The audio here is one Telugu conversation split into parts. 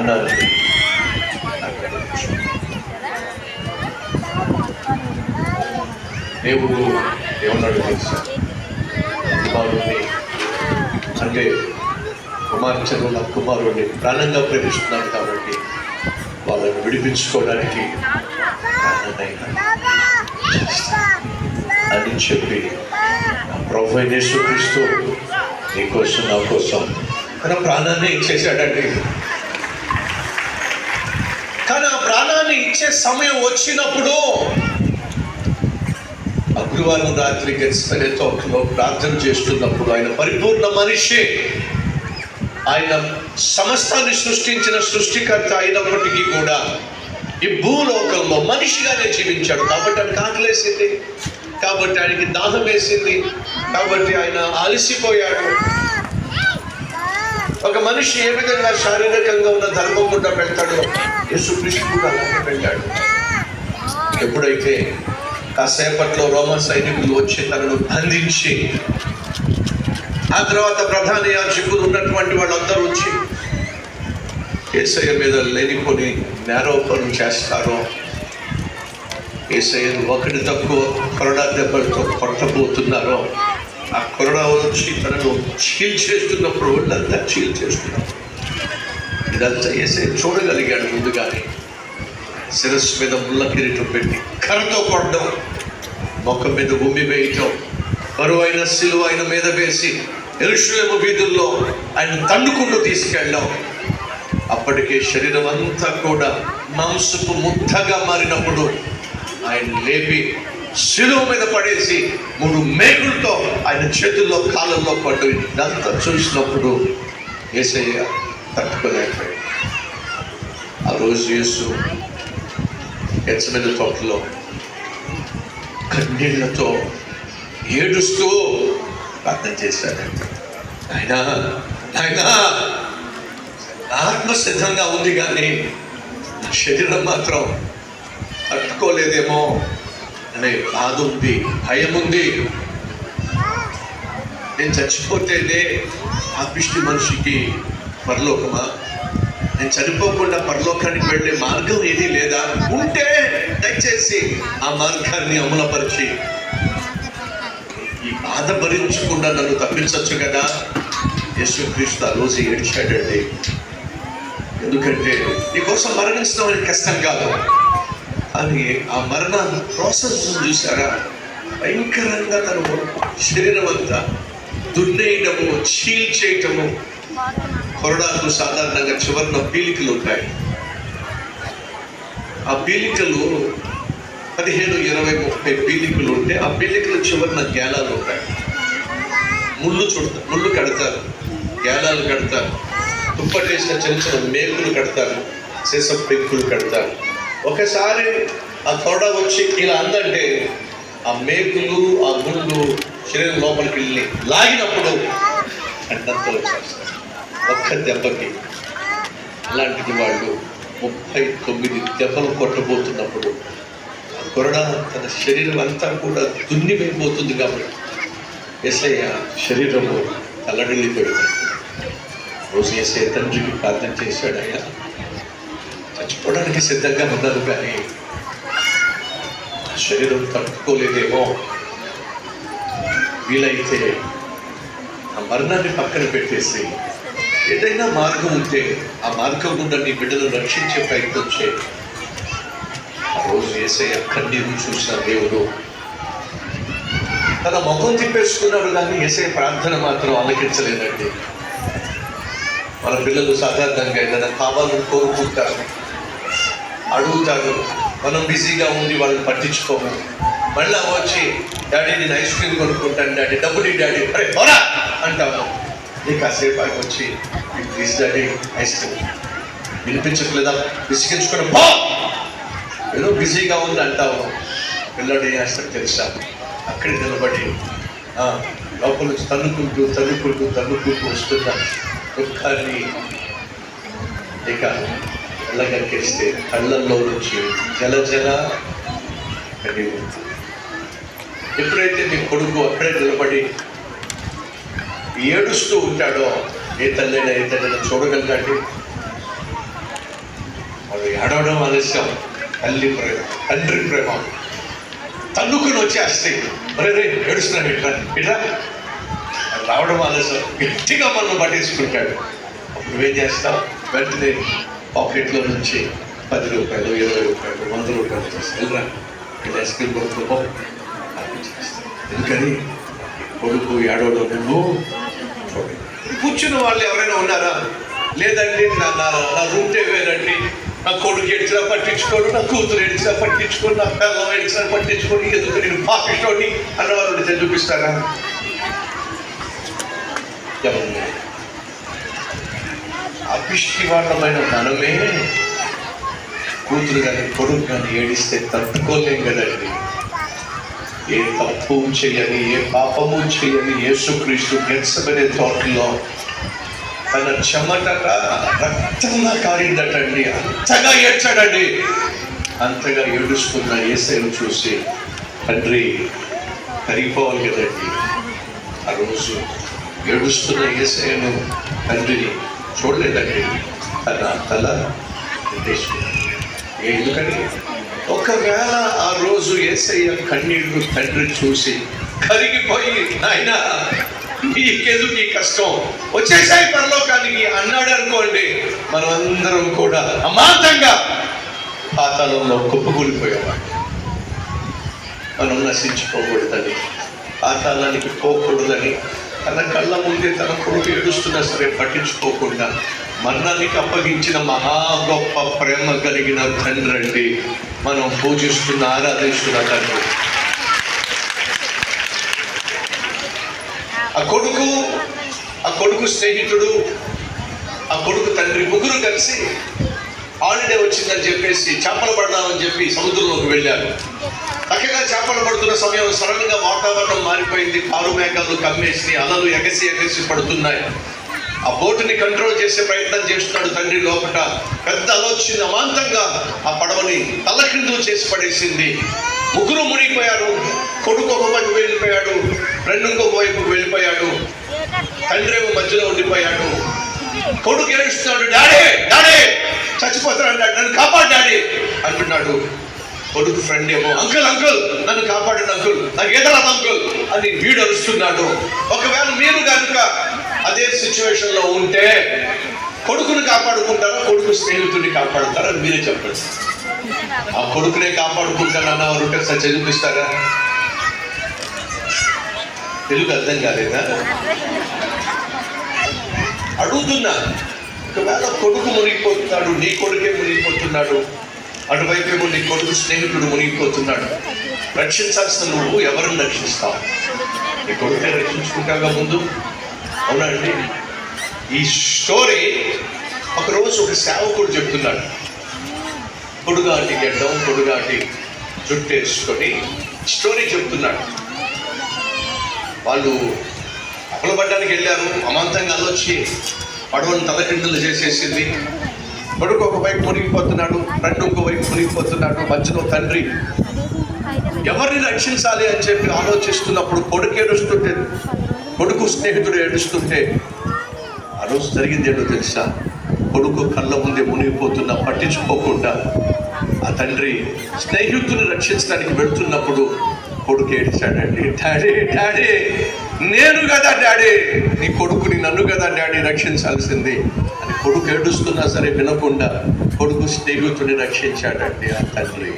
అన్నారు. దేవుడు ఏమన్నాడు తెలుసా? కుమారుణ్ణి అంటే కుమార్తెను నా కుమారుణ్ణి ప్రాణంగా ప్రేమిస్తున్నాడు కాబట్టి వాళ్ళని విడిపించుకోవడానికి అని చెప్పి ప్రభు అయిన యేసుక్రీస్తు నీకోసం నా కోసం తన ప్రాణాన్ని ఇచ్చేసాడండి. కానీ ఆ ప్రాణాన్ని ఇచ్చే సమయం వచ్చినప్పుడు గురువారం రాత్రి గెత్సేమనే తోటలో ప్రార్థన చేస్తున్నప్పుడు ఆయన పరిపూర్ణ మనిషి, ఆయన సమస్తాన్ని సృష్టించిన సృష్టికర్త అయినప్పటికీ కూడా ఈ భూలోకంలో మనిషిగానే జీవించాడు. కాబట్టి ఆయనకు ఆకలేసింది, కాబట్టి ఆయనకి దాహం వేసింది, కాబట్టి ఆయన అలసిపోయాడు. ఒక మనిషి ఏ విధంగా శారీరకంగా ఉన్న ధర్మం గుండా వెళ్తాడో యేసుక్రీస్తు కూడా అలాగే వెళ్ళాడు. ఎప్పుడైతే కాసేపట్లో రోమా సైనికులు వచ్చి తనను బంధించి ఆ తర్వాత ప్రధాన యాజకులు ఉన్నటువంటి వాళ్ళందరూ వచ్చి యేసయ్య మీద లేనిపోని నేరోపణం చేస్తారో, యేసయ్యను ఒకటి తక్కువ కొరడా దెబ్బలతో కొట్టబోతున్నారో, ఆ కొరడా వచ్చి తనను చీల్చేస్తున్నప్పుడు వాళ్ళంతా చీల్చేస్తున్నారు. ఇదంతా యేసయ్య చూడగలిగాడు ముందుగానే. శిరస్సు మీద ముళ్ళ కిరీటం పెట్టి కర్రతో కొట్టడం, మొఖం మీద ఉమ్మి వేయటం, బరువైన సిలువ ఆయన మీద వేసి యెరూషలేము వీధుల్లో ఆయన తండుకుంటూ తీసుకెళ్ళాం. అప్పటికే శరీరం అంతా కూడా మాంసపు ముద్దగా మారినప్పుడు ఆయన లేపి సిలువ మీద పడేసి 3 మేకులతో ఆయన చేతుల్లో కాళ్ళల్లో పడ్డు. ఇదంతా చూసినప్పుడు యేసయ్య తట్టుకోలేకపోయాడు. ఆ రోజు యేసు గెత్సేమనే తోటలో కన్నీళ్లతో ఏడుస్తూ ప్రార్థన చేశాడంట. ఆయన ఆత్మ సిద్ధంగా ఉంది కానీ నా శరీరం మాత్రం తట్టుకోలేదేమో అనే బాధ ఉంది, భయం ఉంది. నేను చచ్చిపోతేనే పాపిష్టి మనిషికి పరలోకమా? నేను చనిపోకుండా పరలోకానికి వెళ్ళే మార్గం ఏదీ లేదా? ఉంటే దయచేసి ఆ మార్గాన్ని అమలుపరిచి ఈ బాధ భరించకుండా నన్ను తప్పించవచ్చు కదా. యేసుక్రీస్తు ఆ రోజు ఏడ్చాడండి. ఎందుకంటే నీకోసం మరణించడం అనేది కష్టం కాదు, అని ఆ మరణ ప్రాసెస్ చూసారా? భయంకరంగా తన శరీరం అంతా దున్నేయటము, చీల్చేయటము. కొరడాకు సాధారణంగా చివరిన పీలికలు ఉంటాయి. ఆ పీలికలు 15, 20, 30 పీలికలు ఉంటే ఆ పీలికలు చివరిన గ్యాలాలు ఉంటాయి. ముళ్ళు కడతారు, గ్యాలాలు కడతారు, తుప్పటేసిన చిన్న చిన్న మేకులు కడతారు, సీసం పెంకులు కడతారు. ఒకసారి ఆ తొడ వచ్చి ఇలా అందంటే ఆ మేకులు, ఆ ముళ్ళు శరీరం లోపలికి వెళ్ళి లాగినప్పుడు అంతంతా వచ్చేస్తారు ఒక్క దెబ్బకి. అలాంటిది వాళ్ళు 39 దెబ్బలు కొట్టబోతున్నప్పుడు కొరడా తన శరీరం అంతా కూడా దున్నిపోతుంది కాబట్టి యేసయ్య శరీరము తల్లడిల్లిపోయింది. రోజు యేసయ్య తండ్రికి ప్రార్థన చేశాడు. ఆయన చచ్చిపోవడానికి సిద్ధంగా ఉన్నారు కానీ శరీరం తట్టుకోలేదేమో, వీలైతే ఆ మరణాన్ని పక్కన పెట్టేసి ఏదైనా మార్గం ఉంటే ఆ మార్గం గుండా నీ బిడ్డను రక్షించే ప్రయత్నం చేయి. ఆ రోజు యేసయ్య కన్నీరు చూసిన దేవుడు తన ముఖం తిప్పేసుకున్నాడు కానీ యేసయ్య ప్రార్థన మాత్రం ఆలకించలేదండి. మన పిల్లలు సాధారణంగా ఏదైనా కావాలని కోరుకుంటారు, అడుగుతారు. మనం బిజీగా ఉండి వాళ్ళని పట్టించుకోము. మళ్ళీ వచ్చి డాడీ నేను ఐస్ క్రీమ్ కొనుక్కుంటాను డాడీ, డబ్బులు డాడీ, అరే పోరా అంటాము. నీకు కాసేపు ఆగి వచ్చి ప్లీజ్ డాడీ ఐస్ క్రీమ్, వినిపించట్లేదా, విసిగించుకోవడం పో, ఏదో బిజీగా ఉంది అంటాము. పిల్లడు ఏం చేస్తాడు తెలుసా? అక్కడే నిలబడి లోపల నుంచి తన్నుకుంటూ వస్తున్న దుఃఖాన్ని ఇక వెళ్ళగక్కేస్తే కళ్ళల్లో నుంచి జల కడి. ఎప్పుడైతే నీ కొడుకు అక్కడే నిలబడి ఏడుస్తూ ఉంటాడో ఏ తల్లైనా చూడగలగాలి. వాడు ఏడవడం ఆలస్యం. తల్లి ప్రేమ, తండ్రి ప్రేమ తన్నుకుని వచ్చేస్తాయి. రే ఏడుస్తున్నాడు, ఇట్లా ఇట్లా రావడం ఆలస్యం. గట్టిగా మనం పట్టేసుకుంటాడు. అప్పుడు నువ్వేం చేస్తావు? వెంటనే పాకెట్లో నుంచి 10 రూపాయలు, 20 రూపాయలు, 100 రూపాయలు తీసుకెళ్ళరా, ఐస్ క్రీమ్ కొనుక్కో అనిపించేస్తాను. ఎందుకని కొడుకు ఏడవడం. నువ్వు కూర్చున్న వాళ్ళు ఎవరైనా ఉన్నారా? లేదండి, నా రూటే వేరండి, నా కొడుకు ఏడ్చినా పట్టించుకోడు, నా కూతురు ఏడ్చినా పట్టించుకోడు, నా పిల్లలు ఏడ్చినా పట్టించుకోడు, ఎందుకు నేను పాపిస్తోని అన్నవాళ్ళు చూపిస్తారా? అపిష్టివాళ్ళమైన మనమే కూతురు కానీ కొడుకు కానీ ఏడిస్తే తట్టుకోలేం కదండి. ఏ తప్పు చేయని, ఏ పాపము చేయని యేసుక్రీస్తు గెత్సెమనే తోటలో తన చెమటక రక్తంగా కారిందటండి. అంతగా ఏడ్చాడండి. అంతగా ఏడుస్తున్న యేసయ్యను చూసి తండ్రి కరిగిపోవాలి కదండి. ఆ రోజు ఏడుస్తున్న యేసయ్యను తండ్రిని చూడలేదండి. తన తల ఉద్దేశించాడు. ఎందుకని? ఒకవేళ ఆ రోజు యేసయ్య కన్నీళ్లు తండ్రి చూసి కరిగిపోయి, నాయనా నీకెందుకు ఈ కష్టం, వచ్చేసాయి పరలోకానికి అన్నాడు అనుకోండి, మనం అందరం కూడా అమాంతంగా పాతాళంలో కుప్పకూలిపోయేవాడు. మనం నశించుకోకూడదని, పాతాళానికి పోకూడదని, తన కళ్ళ ముందే తన కొడుకు ఏడుస్తున్నా సరే పట్టించుకోకుండా మరణానికి అప్పగించిన మహా గొప్ప ప్రేమ కలిగిన తండ్రి అండి మనం పూజిస్తున్న, ఆరాధిస్తున్న తండ్రి. ఆ కొడుకు స్నేహితుడు, ఆ కొడుకు తండ్రి ముగ్గురు కలిసి హాలిడే వచ్చిందని చెప్పేసి చేపలు పడదామని చెప్పి సముద్రంలోకి వెళ్ళారు. చక్కగా చేపలు పడుతున్న సమయం సడన్ గా వాతావరణం మారిపోయింది. కారు మేఘాలు కమ్మేసి అలలు ఎగసి పడుతున్నాయి. ఆ బోటుని కంట్రోల్ చేసే ప్రయత్నం చేస్తున్నాడు తండ్రి. లోపల పెద్ద అల వచ్చింది. అమాంతంగా ఆ పడవని తలకిందులు చేసి పడేసింది. ముగ్గురు మునిగిపోయారు. కొడుకు ఒక వైపు వెళ్ళిపోయాడు, ఫ్రెండ్ ఇంకొక వైపు వెళ్ళిపోయాడు, తండ్రి ఏమో మధ్యలో ఉండిపోయాడు. కొడుకు ఏడుస్తున్నాడు, డాడీ డాడీ చచ్చిపోతాడు, నన్ను కాపాడు డాడీ అంటున్నాడు. కొడుకు ఫ్రెండ్ ఏమో అంకుల్ అంకుల్ నన్ను కాపాడండి అంకుల్, నాకు ఎదరాదు అంకుల్ అని వీడు అరుస్తున్నాడు. ఒకవేళ మీరు కనుక అదే సిచ్యువేషన్ లో ఉంటే కొడుకుని కాపాడుకుంటారా, కొడుకు స్నేహితుడిని కాపాడుతారా? మీరే చెప్పండి. ఆ కొడుకునే కాపాడుకుంటానన్న వారు ఉంటే సార్ చదివిస్తారా? తెలుగు అర్థం కాలేదా? అడుగుతున్నా. ఒకవేళ కొడుకు మునిగిపోతున్నాడు, నీ కొడుకే మునిగిపోతున్నాడు, అటువైపేమో నీ కొడుకు స్నేహితుడు మునిగిపోతున్నాడు, రక్షించాల్సిన నువ్వు ఎవరిని రక్షిస్తావు? నీ కొడుకే రక్షించుకుంటాగా ముందు. అవునండి. ఈ స్టోరీ ఒకరోజు ఒక సేవకుడు చెప్తున్నాడు. పొడుగాటి గడ్డం, పొడుగాటి జుట్టేసుకొని స్టోరీ చెప్తున్నాడు. వాళ్ళు అప్పలబడ్డానికి వెళ్ళారు. అమాంతంగా అల్లొచ్చి పడవను తలకిందులు చేసేసింది. కొడుకు ఒకవైపు మునిగిపోతున్నాడు, ఫ్రెండ్ ఇంకోవైపు మునిగిపోతున్నాడు, మధ్యలో తండ్రి ఎవరిని రక్షించాలి అని చెప్పి ఆలోచిస్తున్నప్పుడు కొడుకు ఏడుస్తుంటే, కొడుకు స్నేహితుడు ఏడుస్తుంటే ఆ రోజు జరిగింది ఏంటో తెలుసా? కొడుకు కళ్ళ ముందే మునిగిపోతున్నా పట్టించుకోకుండా ఆ తండ్రి స్నేహితుడిని రక్షించడానికి వెళ్తున్నప్పుడు కొడుకు ఏడ్చాడండి. డాడీ డాడీ నేను కదా డాడీ, నీ కొడుకుని నన్ను కదా డాడీ రక్షించాల్సింది అని కొడుకు ఏడుస్తున్నా సరే వినకుండా కొడుకు స్నేహితుడిని రక్షించాడండి ఆ తండ్రి.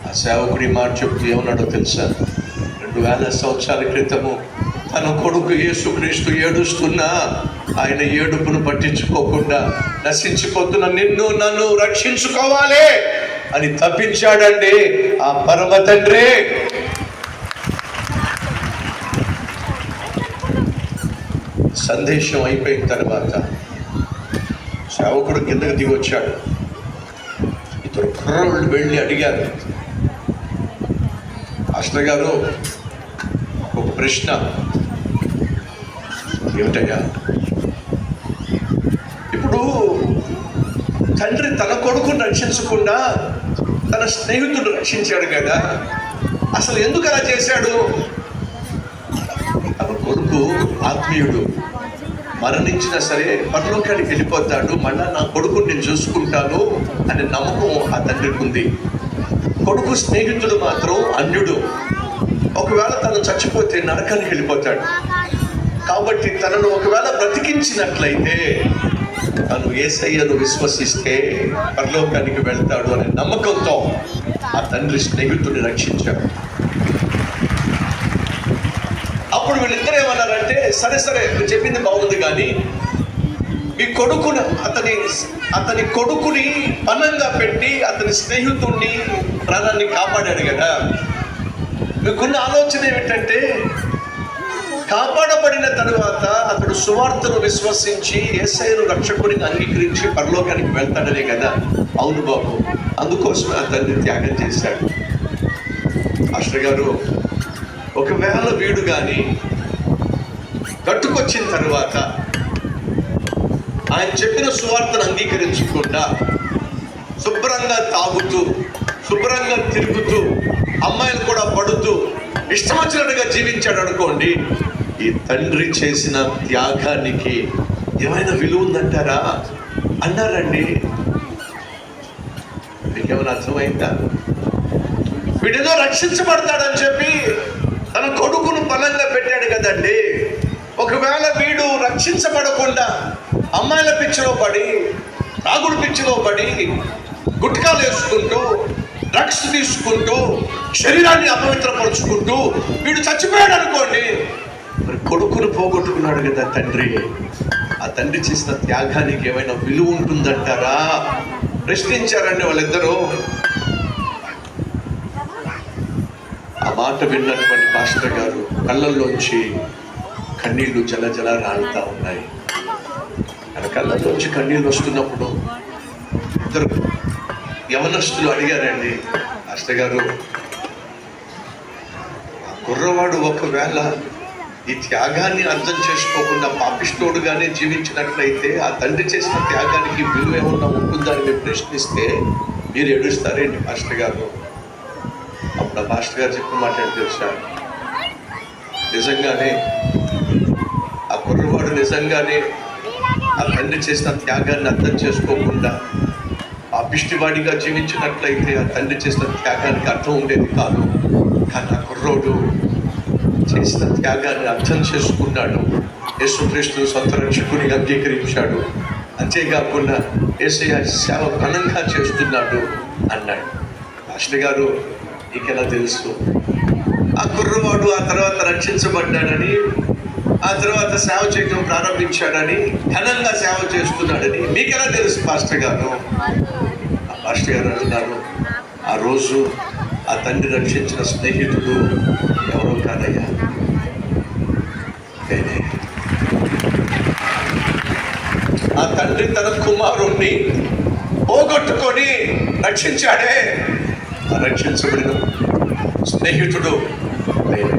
ఆ సేవకుడి మాట చెప్తూ ఏమన్నాడో తెలుసా? 2000 సంవత్సరాల క్రితము తన కొడుకు యేసుక్రీస్తు ఏడుస్తున్నా ఆయన ఏడుపును పట్టించుకోకుండా నశించిపోతున్న నిన్ను నన్ను రక్షించుకోవాలి అని తప్పించాడండి ఆ పరమ తండ్రి. సందేశం అయిపోయిన తర్వాత సేవకుడు కిందకి దిగి వచ్చాడు. ఇద్దరు కుర్రోళ్ళు వెళ్ళి అడిగారు, పాస్టర్ గారు ఒక ప్రశ్న. ఏమిటయ్యా? ఇప్పుడు తండ్రి తన కొడుకును రక్షించకుండా తన స్నేహితుడు రక్షించాడు కదా, అసలు ఎందుకు అలా చేశాడు? తన కొడుకు ఆత్మీయుడు, మరణించినా సరే పరలోకానికి వెళ్ళిపోతాడు, మళ్ళా నా కొడుకుని నేను చూసుకుంటాను అనే నమ్మకం ఆ తండ్రికి ఉంది. కొడుకు స్నేహితుడు మాత్రం అన్యుడు. ఒకవేళ తను చచ్చిపోతే నరకానికి వెళ్ళిపోతాడు. కాబట్టి తనను ఒకవేళ బ్రతికించినట్లయితే తను యేసయ్యను విశ్వసిస్తే పరలోకానికి వెళ్తాడు అనే నమ్మకంతో ఆ తండ్రి స్నేహితుడిని రక్షించాడు. అప్పుడు వీళ్ళిద్దరు ఏమన్నారంటే, సరే మీరు చెప్పింది బాగుంది, కానీ మీ కొడుకును అతని కొడుకుని పనంగా పెట్టి అతని స్నేహితుడిని ప్రాణాన్ని కాపాడాడు కదా, మీకున్న ఆలోచన ఏమిటంటే కాపాడబడిన తరువాత అతడు సువార్తను విశ్వసించి యేసయ్యను రక్షకుడిని అంగీకరించి పరలోకానికి వెళ్తాడనే కదా. అవును బాబు, అందుకోసమే ఆ తండ్రి త్యాగం చేశాడు. మాస్టర్ గారు, ఒకవేళ వీడు కానీ గట్టుకొచ్చిన తరువాత ఆయన చెప్పిన సువార్తను అంగీకరించకుండా శుభ్రంగా తాగుతూ శుభ్రంగా తిరుగుతూ అమ్మాయిలు కూడా పడుతూ ఇష్టం వచ్చినట్టుగా జీవించాడు అనుకోండి, ఈ తండ్రి చేసిన త్యాగానికి ఏమైనా విలువ ఉందంటారా? అన్నారండి. మీకేమైనా అర్థమైందా? వీడేదో రక్షించబడతాడని చెప్పి తన కొడుకును బలంగా పెట్టాడు కదండి. ఒకవేళ వీడు రక్షించబడకుండా అమ్మాయిల పిచ్చిలో పడి, తాగుడు పిచ్చిలో పడి, గుట్కాలు వేసుకుంటూ, డ్రగ్స్ తీసుకుంటూ, శరీరాన్ని అపవిత్రపరుచుకుంటూ వీడు చచ్చిపోయాడు అనుకోండి, మరి కొడుకును పోగొట్టుకున్నాడు కదా తండ్రి. ఆ తండ్రి చేసిన త్యాగానికి ఏమైనా విలువ ఉంటుందంటారా? ప్రశ్నించారండి వాళ్ళిద్దరూ. ఆ మాట విన్నటువంటి మాస్టర్ గారు కళ్ళల్లోంచి కన్నీళ్లు జలజల రాలుతా ఉన్నాయి. ఆయన కళ్ళల్లోంచి కన్నీళ్ళు వస్తున్నప్పుడు ఇద్దరు యవనస్తులు అడిగారండి, మాస్టర్ గారు, ఆ కుర్రవాడు ఒకవేళ ఈ త్యాగాన్ని అర్థం చేసుకోకుండా పాపిష్టోడుగానే జీవించినట్లయితే ఆ తండ్రి చేసిన త్యాగానికి విలువ ఏమన్నా ఉంటుందని మీరు ప్రశ్నిస్తే మీరు ఏడుస్తారేంటి మాస్టర్ గారు? అప్పుడు ఆ మాస్టర్ గారు చెప్పిన మాట ఏంటి తెలుసా? నిజంగానే ఆ కుర్రవాడు నిజంగానే ఆ తండ్రి చేసిన త్యాగాన్ని అర్థం చేసుకోకుండా పాపిష్టివాడిగా జీవించినట్లయితే ఆ తండ్రి చేసిన త్యాగానికి అర్థం ఉండేది కాదు. కానీ ఆ కుర్రోడు చేసిన త్యాగాన్ని అర్థం చేసుకున్నాడు, యేసుక్రీస్తును సొంత రక్షకుడిగా అంగీకరించాడు, అంతేకాకుండా యేసయ్య సేవ ఘనంగా చేస్తున్నాడు అన్నాడు. మాస్టర్ గారు, నీకెలా తెలుసు? ఆ కుర్రవాడు ఆ తర్వాత రక్షించబడ్డాడని, ఆ తర్వాత సేవ చేయడం ప్రారంభించాడని, ఘనంగా సేవ చేస్తున్నాడని మీకెలా తెలుసు మాస్టర్ గారు? ఆ మాస్టర్ గారు అంటున్నారు, ఆ రోజు ఆ తండ్రి రక్షించిన స్నేహితుడు ఎవరో కాదయ్యా, నేనే. ఆ తండ్రి తన కుమారుణ్ణి పోగొట్టుకొని రక్షించాడే, ఆ రక్షించబడిన స్నేహితుడు నేనే.